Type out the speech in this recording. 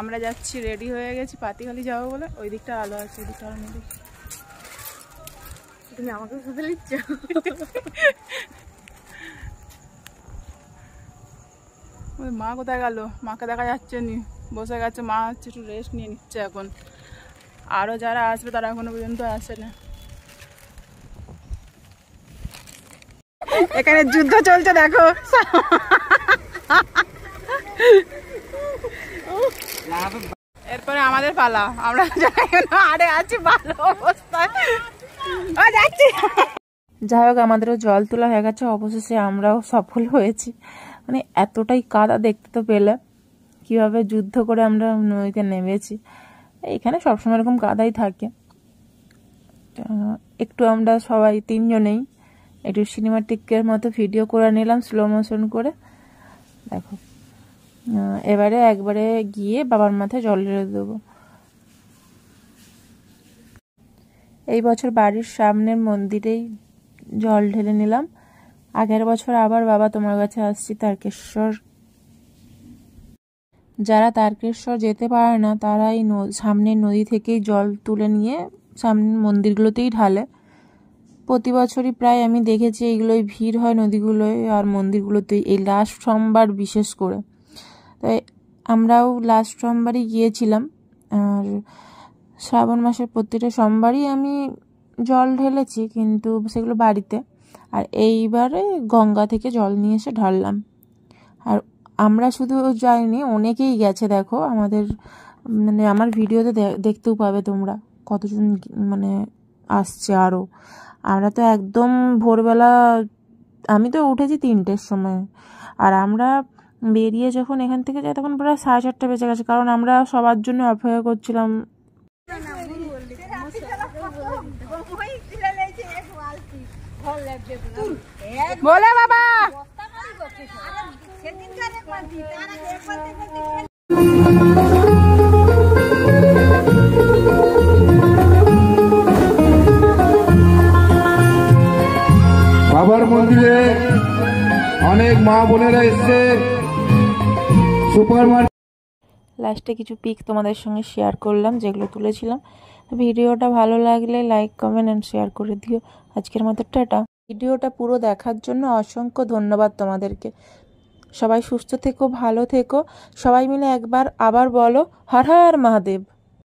আমরা যাচ্ছি, রেডি হয়ে গেছি পাতিখালি যাবো বলে। ওই দিকটা আলো আছে, ওই দিকটা আলো নেই। তুমি আমাকে সাথে নিচ্ছ? ওই মা কোথায় গেল? মাকে দেখা যাচ্ছে নি, বসে গেছে। মা হচ্ছে একটু রেস্ট নিয়ে নিচ্ছে এখন। আরো যারা আসবে তারা এখনো পর্যন্ত আসে না। এখানে যুদ্ধ চলছে দেখো। এরপরে আমাদের পালা, আমরা আরে আছি ভালো অবস্থায়। যাই হোক, আমাদেরও জল তোলা হয়ে গেছে, অবশেষে আমরাও সফল হয়েছি। মানে এতটাই কাদা দেখতে তো পেলে, কিভাবে যুদ্ধ করে আমরা নদীতে নেমেছি। এখানে সবসময় এরকম কাদাই থাকে। একটু আমরা সবাই তিনজনেই একটু সিনেমাটিকের মতো ভিডিও করে নিলাম, স্লো মোশন করে। দেখো, এবারে একবারে গিয়ে বাবার মাথায় জল ঢেলে দেবো। এই বছর বাড়ির সামনের মন্দিরেই জল ঢেলে নিলাম। আগের বছর আবার বাবা তোমার কাছে আসছি তারকেশ্বর। যারা তারকেশ্বর যেতে পারে না তারা এই সামনের নদী থেকেই জল তুলে নিয়ে সামনের মন্দিরগুলোতেই ঢালে। প্রতি বছরই প্রায় আমি দেখেছি এইগুলোই ভিড় হয় নদীগুলোয় আর মন্দিরগুলোতেই, এই লাস্ট সোমবার বিশেষ করে। তাই আমরাও লাস্ট সোমবারই গিয়েছিলাম। আর শ্রাবণ মাসের প্রতিটা সোমবারই আমি জল ঢেলেছি, কিন্তু সেগুলো বাড়িতে। আর এইবারে গঙ্গা থেকে জল নিয়ে এসে ঢাললাম। আর আমরা শুধু যাইনি, অনেকেই গেছে। দেখো আমাদের মানে আমার ভিডিওতে দেখতেও পাবে তোমরা কতজন মানে আসছে আরও। আমরা তো একদম ভোরবেলা, আমি তো উঠেছি 3টের সময়। আর আমরা বেরিয়ে যখন এখান থেকে যাই তখন প্রায় 4:30 বেজে গেছে, কারণ আমরা সবার জন্য অপেক্ষা করছিলাম। বলে বাবা বাবার মন্দিরে অনেক মা বোনেরা এসছে। সুপার মার্কেট লাস্টে কিছু পিক তোমাদের সঙ্গে শেয়ার করলাম যেগুলো তুলেছিলাম। ভিডিওটা ভালো লাগলে লাইক, কমেন্ট অ্যান্ড শেয়ার করে দিও। আজকের মতো টাটা। ভিডিওটা পুরো দেখার জন্য অসংখ্য ধন্যবাদ তোমাদেরকে। সবাই সুস্থ থেকো, ভালো থেকো। সবাই মিলে একবার আবার বলো হর হর মহাদেব।